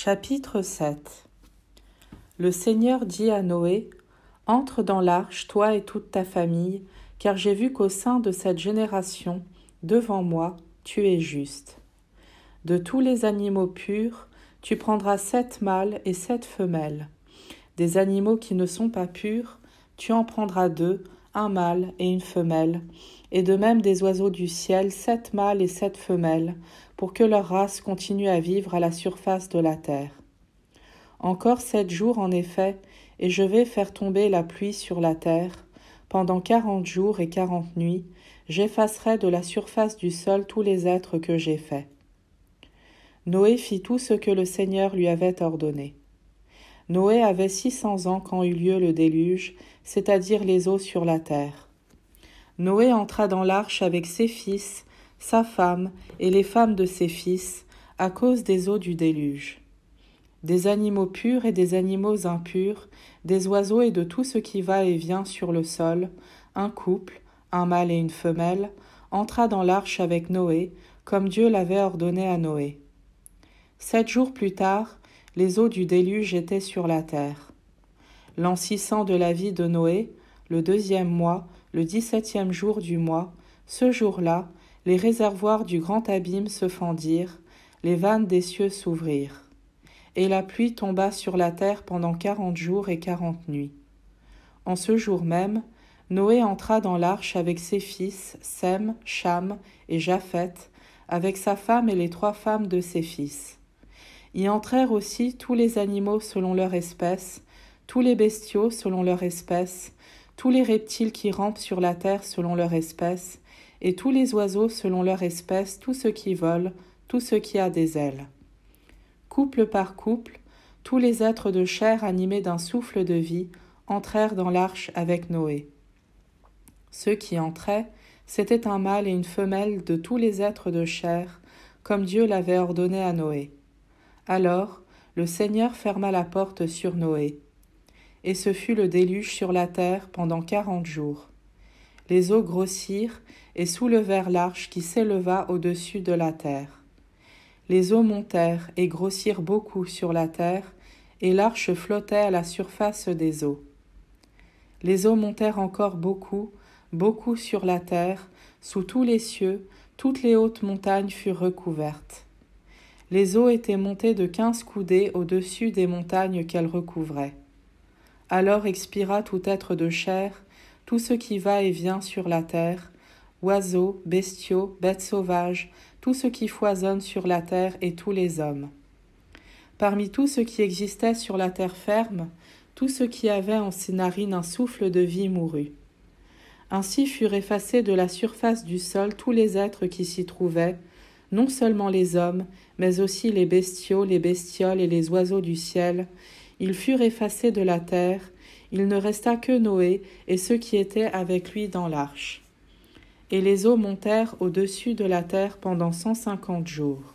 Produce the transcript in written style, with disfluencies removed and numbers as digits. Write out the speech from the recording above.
Chapitre 7. Le Seigneur dit à Noé, « Entre dans l'arche, toi et toute ta famille, car j'ai vu qu'au sein de cette génération, devant moi, tu es juste. De tous les animaux purs, tu prendras 7 mâles et 7 femelles. Des animaux qui ne sont pas purs, tu en prendras 2, un mâle et une femelle, et de même des oiseaux du ciel, 7 mâles et 7 femelles, pour que leur race continue à vivre à la surface de la terre. Encore 7 jours en effet, et je vais faire tomber la pluie sur la terre. Pendant 40 jours et 40 nuits, j'effacerai de la surface du sol tous les êtres que j'ai faits. Noé fit tout ce que le Seigneur lui avait ordonné. Noé avait 600 ans quand eut lieu le déluge, c'est-à-dire les eaux sur la terre. Noé entra dans l'arche avec ses fils, sa femme et les femmes de ses fils, à cause des eaux du déluge. Des animaux purs et des animaux impurs, des oiseaux et de tout ce qui va et vient sur le sol, un couple, un mâle et une femelle, entra dans l'arche avec Noé, comme Dieu l'avait ordonné à Noé. 7 jours plus tard, les eaux du déluge étaient sur la terre. L'an 600 de la vie de Noé, le 2e mois, le 17e jour du mois, ce jour-là, les réservoirs du grand abîme se fendirent, les vannes des cieux s'ouvrirent. Et la pluie tomba sur la terre pendant 40 jours et 40 nuits. En ce jour même, Noé entra dans l'arche avec ses fils, Sem, Cham et Japheth, avec sa femme et les 3 femmes de ses fils. Y entrèrent aussi tous les animaux selon leur espèce, tous les bestiaux selon leur espèce, tous les reptiles qui rampent sur la terre selon leur espèce, et tous les oiseaux selon leur espèce, tout ce qui vole, tout ce qui a des ailes. Couple par couple, tous les êtres de chair animés d'un souffle de vie entrèrent dans l'arche avec Noé. Ceux qui entraient, c'était un mâle et une femelle de tous les êtres de chair, comme Dieu l'avait ordonné à Noé. Alors, le Seigneur ferma la porte sur Noé. Et ce fut le déluge sur la terre pendant 40 jours. Les eaux grossirent et soulevèrent l'arche qui s'éleva au-dessus de la terre. Les eaux montèrent et grossirent beaucoup sur la terre, et l'arche flottait à la surface des eaux. Les eaux montèrent encore beaucoup, beaucoup sur la terre, sous tous les cieux, toutes les hautes montagnes furent recouvertes. Les eaux étaient montées de 15 coudées au-dessus des montagnes qu'elles recouvraient. Alors expira tout être de chair, tout ce qui va et vient sur la terre, oiseaux, bestiaux, bêtes sauvages, tout ce qui foisonne sur la terre et tous les hommes. Parmi tout ce qui existait sur la terre ferme, tout ce qui avait en ses narines un souffle de vie mourut. Ainsi furent effacés de la surface du sol tous les êtres qui s'y trouvaient, non seulement les hommes, mais aussi les bestiaux, les bestioles et les oiseaux du ciel. Ils furent effacés de la terre, il ne resta que Noé et ceux qui étaient avec lui dans l'arche. Et les eaux montèrent au-dessus de la terre pendant 150 jours.